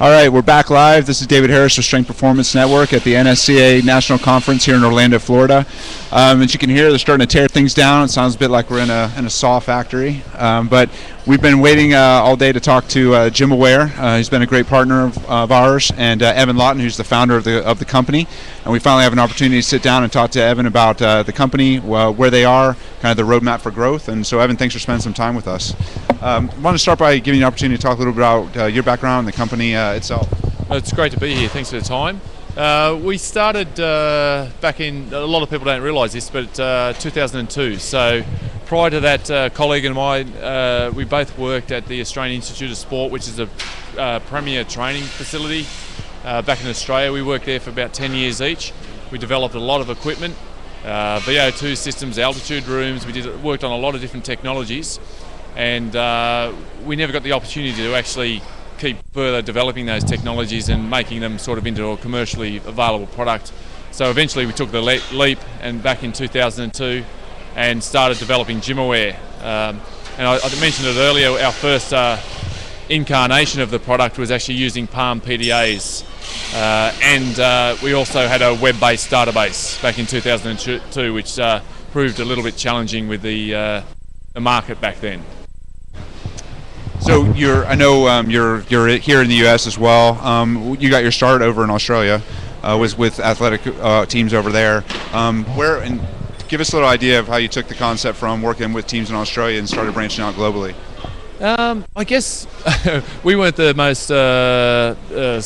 All right, we're back live. This is David Harris with Strength Performance Network at the NSCA National Conference here in Orlando, Florida. As you can hear, they're starting to tear things down. It sounds a bit like we're in a saw factory, but we've been waiting all day to talk to GymAware. He's been a great partner of ours, and Evan Lawton, who's the founder of the company. And we finally have an opportunity to sit down and talk to Evan about the company, where they are, kind of the roadmap for growth. And so, Evan, thanks for spending some time with us. I want to start by giving you an opportunity to talk a little bit about your background and the company itself. It's great to be here. Thanks for the time. We started back in, a lot of people don't realise this, but 2002. So prior to that, colleague and I, we both worked at the Australian Institute of Sport, which is a premier training facility back in Australia. We worked there for about 10 years each. We developed a lot of equipment, VO2 systems, altitude rooms. We worked on a lot of different technologies, and we never got the opportunity to actually keep further developing those technologies and making them sort of into a commercially available product. So eventually we took the leap and back in 2002 and started developing GymAware. And I mentioned it earlier, our first incarnation of the product was actually using Palm PDAs. And we also had a web-based database back in 2002, which proved a little bit challenging with the market back then. So I know you're here in the U.S. as well. You got your start over in Australia, with athletic teams over there. And give us a little idea of how you took the concept from working with teams in Australia and started branching out globally. I guess we weren't the most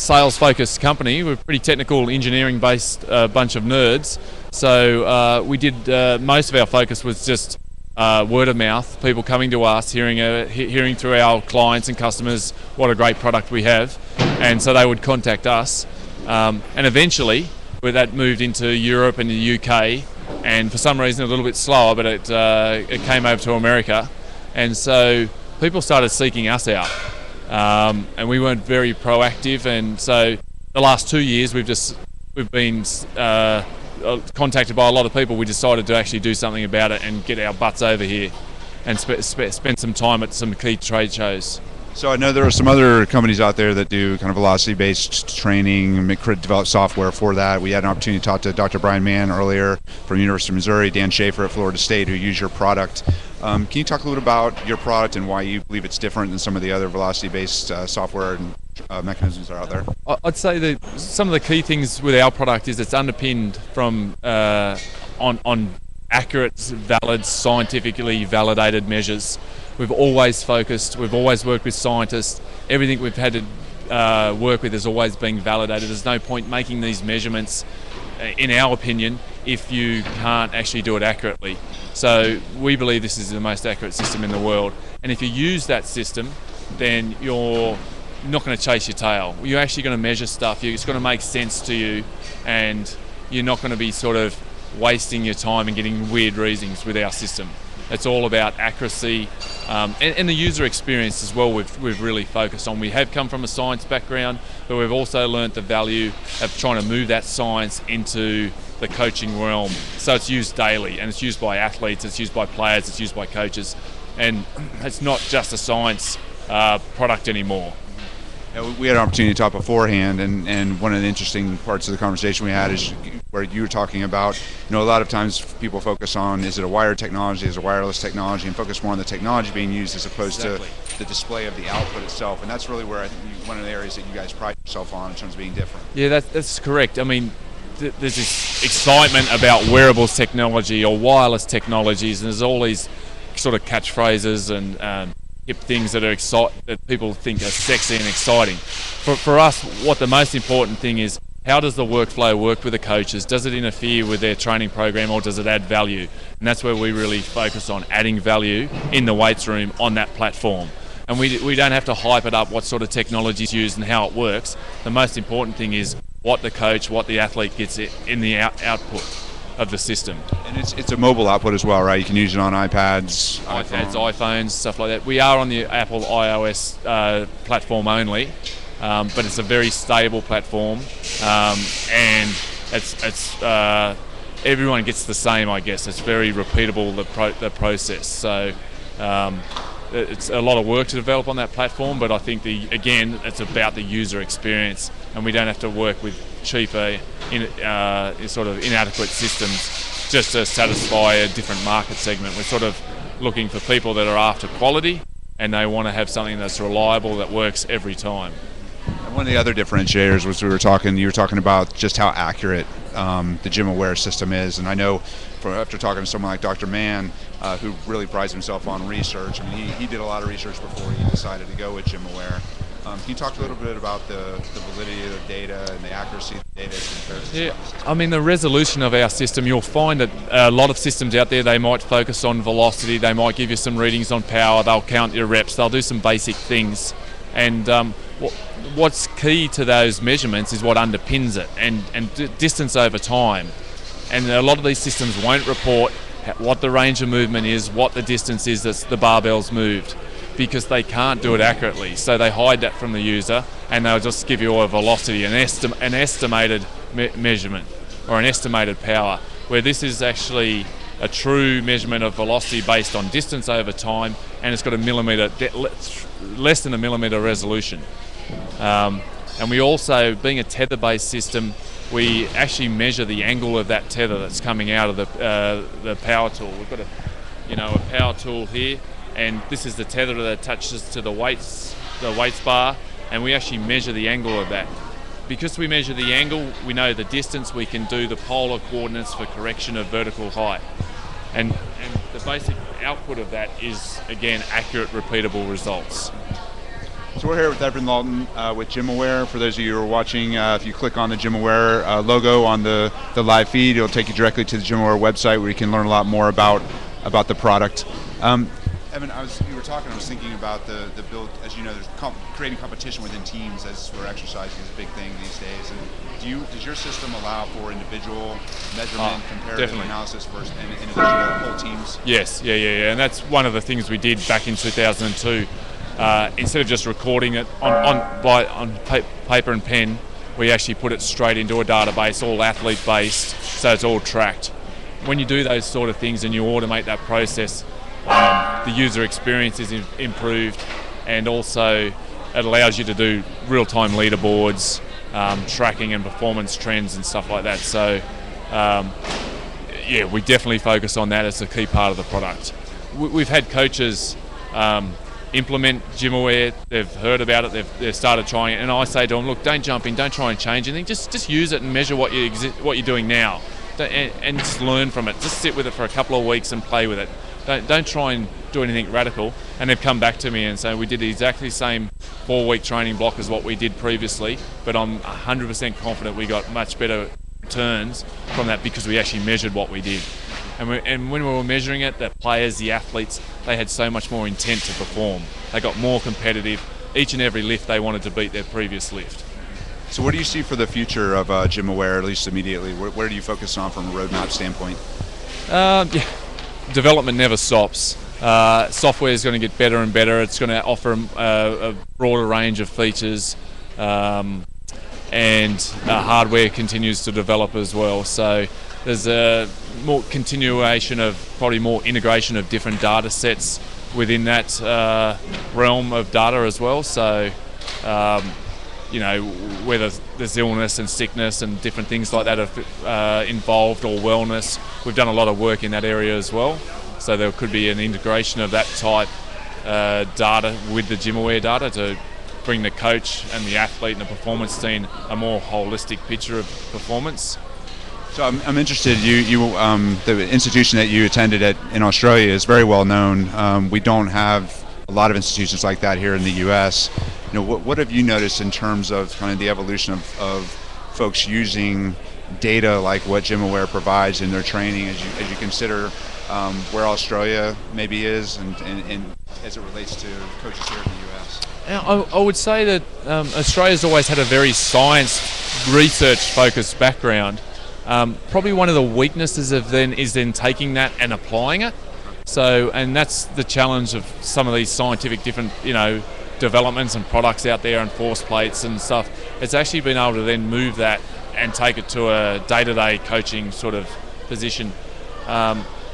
sales-focused company. We're a pretty technical, engineering-based bunch of nerds. So we did most of our focus was just word of mouth, people coming to us, hearing through our clients and customers what a great product we have, and so they would contact us. And eventually, where that moved into Europe and the UK, and for some reason a little bit slower, but it came over to America, and so people started seeking us out, and we weren't very proactive. And so the last 2 years, we've been contacted by a lot of people. We decided to actually do something about it and get our butts over here and spend some time at some key trade shows. So I know there are some other companies out there that do kind of velocity-based training, develop software for that. We had an opportunity to talk to Dr. Brian Mann earlier from University of Missouri, Dan Schaefer at Florida State, who use your product. Can you talk a little about your product and why you believe it's different than some of the other velocity-based software and mechanisms that are out there? I'd say that some of the key things with our product is it's underpinned from on accurate, valid, scientifically validated measures. We've always worked with scientists. Everything we've had to work with has always been validated. There's no point making these measurements, in our opinion, if you can't actually do it accurately. So we believe this is the most accurate system in the world. And if you use that system, then you're not going to chase your tail. You're actually going to measure stuff. It's going to make sense to you, and you're not going to be sort of wasting your time and getting weird readings with our system. It's all about accuracy and the user experience as well. We've really focused on. We have come from a science background, but we've also learnt the value of trying to move that science into the coaching realm. So it's used daily, and it's used by athletes, it's used by players, it's used by coaches, and it's not just a science product anymore. We had an opportunity to talk beforehand, and one of the interesting parts of the conversation we had is where you were talking about, a lot of times people focus on, is it a wired technology, is it a wireless technology, and focus more on the technology being used as opposed to the display of the output itself. And that's really where I think one of the areas that you guys pride yourself on in terms of being different. Yeah, that's correct. I mean, there's this excitement about wearables technology or wireless technologies, and there's all these sort of catchphrases and hip things that that people think are sexy and exciting. For us, what the most important thing is, how does the workflow work with the coaches? Does it interfere with their training program, or does it add value? And that's where we really focus on adding value in the weights room on that platform. And we don't have to hype it up what sort of technology is used and how it works. The most important thing is what the coach, what the athlete gets in the output of the system. And it's a mobile output as well, right? You can use it on iPads, iPhones, stuff like that. We are on the Apple iOS platform only, but it's a very stable platform, and it's everyone gets the same, I guess. It's very repeatable, the process. So it's a lot of work to develop on that platform, but I think again it's about the user experience, and we don't have to work with cheaper, sort of inadequate systems just to satisfy a different market segment. We're sort of looking for people that are after quality, and they want to have something that's reliable, that works every time. And one of the other differentiators was you were talking about just how accurate the GymAware system is, and I know after talking to someone like Dr. Mann, who really prides himself on research. I mean, he did a lot of research before he decided to go with GymAware. Can you talk a little bit about the validity of the data and the accuracy of the data? Yeah, I mean, the resolution of our system, you'll find that a lot of systems out there, they might focus on velocity, they might give you some readings on power, they'll count your reps, they'll do some basic things. And what's key to those measurements is what underpins it, and distance over time. And a lot of these systems won't report what the range of movement is, what the distance is that the barbell's moved, because they can't do it accurately. So they hide that from the user, and they'll just give you a velocity, an estimated measurement, or an estimated power, where this is actually a true measurement of velocity based on distance over time, and it's got less than a millimeter resolution. And we also, being a tether-based system, we actually measure the angle of that tether that's coming out of the power tool. We've got a power tool here, and this is the tether that attaches to the weights bar, and we actually measure the angle of that. Because we measure the angle, we know the distance, we can do the polar coordinates for correction of vertical height. And the basic output of that is, again, accurate, repeatable results. So we're here with Evan Lawton with GymAware. For those of you who are watching, if you click on the GymAware logo on the live feed, it'll take you directly to the GymAware website where you can learn a lot more about the product. Evan, you were talking, I was thinking about the build. As you know, there's creating competition within teams as for exercising is a big thing these days. And does your system allow for individual measurement, comparative analysis versus individual whole teams? Yes, yeah. And that's one of the things we did back in 2002. Instead of just recording it on paper and pen, we actually put it straight into a database, all athlete-based, so it's all tracked. When you do those sort of things and you automate that process, the user experience is improved, and also it allows you to do real-time leaderboards, tracking and performance trends and stuff like that. So, yeah, we definitely focus on that as a key part of the product. We've had coaches implement GymAware, they've heard about it, they've started trying it, and I say to them, look, don't jump in, don't try and change anything, just use it and measure what you're doing now, and just learn from it. Just sit with it for a couple of weeks and play with it. Don't try and do anything radical. And they've come back to me and say, we did the exactly same 4-week training block as what we did previously, but I'm 100% confident we got much better returns from that because we actually measured what we did. And when we were measuring it, the players, the athletes, they had so much more intent to perform. They got more competitive. Each and every lift, they wanted to beat their previous lift. So what do you see for the future of GymAware, at least immediately? Where do you focus on from a roadmap standpoint? Yeah. Development never stops. Software is going to get better and better. It's going to offer a broader range of features, and hardware continues to develop as well. So there's a more continuation of probably more integration of different data sets within that realm of data as well. So you know, whether there's illness and sickness and different things like that are involved, or wellness, we've done a lot of work in that area as well. So there could be an integration of that type data with the GymAware data to bring the coach and the athlete and the performance team a more holistic picture of performance. So I'm interested. The institution that you attended in Australia is very well known. We don't have a lot of institutions like that here in the U.S. You know, what have you noticed in terms of kind of the evolution of folks using data like what GymAware provides in their training as you consider where Australia maybe is and as it relates to coaches here in the U.S.? I would say that Australia's always had a very science research focused background. Probably one of the weaknesses is then taking that and applying it. So, and that's the challenge of some of these scientific different, developments and products out there and force plates and stuff. It's actually been able to then move that and take it to a day-to-day coaching sort of position.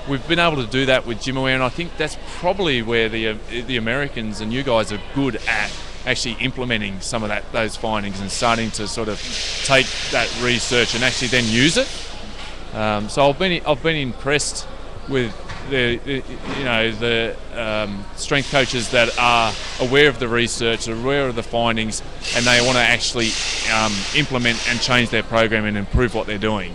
we've been able to do that with GymAware, and I think that's probably where the Americans and you guys are good at actually implementing some of those findings and starting to sort of take that research and actually then use it. So I've been impressed with the strength coaches that are aware of the research, aware of the findings, and they want to actually implement and change their program and improve what they're doing.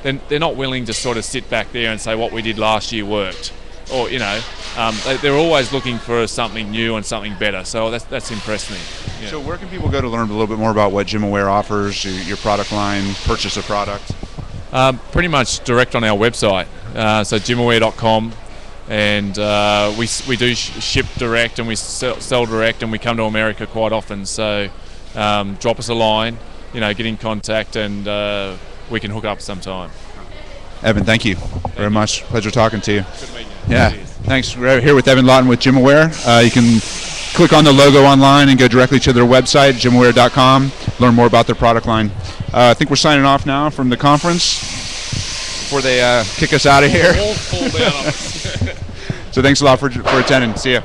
Then they're not willing to sort of sit back there and say what we did last year worked, or they're always looking for something new and something better. So that's impressed me. Yeah. So where can people go to learn a little bit more about what GymAware offers, your product line, purchase a product? Pretty much direct on our website, so GymAware.com, and we do ship direct, and we sell direct, and we come to America quite often. So drop us a line, get in contact, and we can hook up sometime. Evan, thank you very much. Pleasure talking to you. Good meeting you. Yeah, Cheers. Thanks. We're here with Evan Lawton with GymAware. You can click on the logo online and go directly to their website, GymAware.com, learn more about their product line. I think we're signing off now from the conference before they kick us out of here. All fall down on us. So thanks a lot for attending. See ya.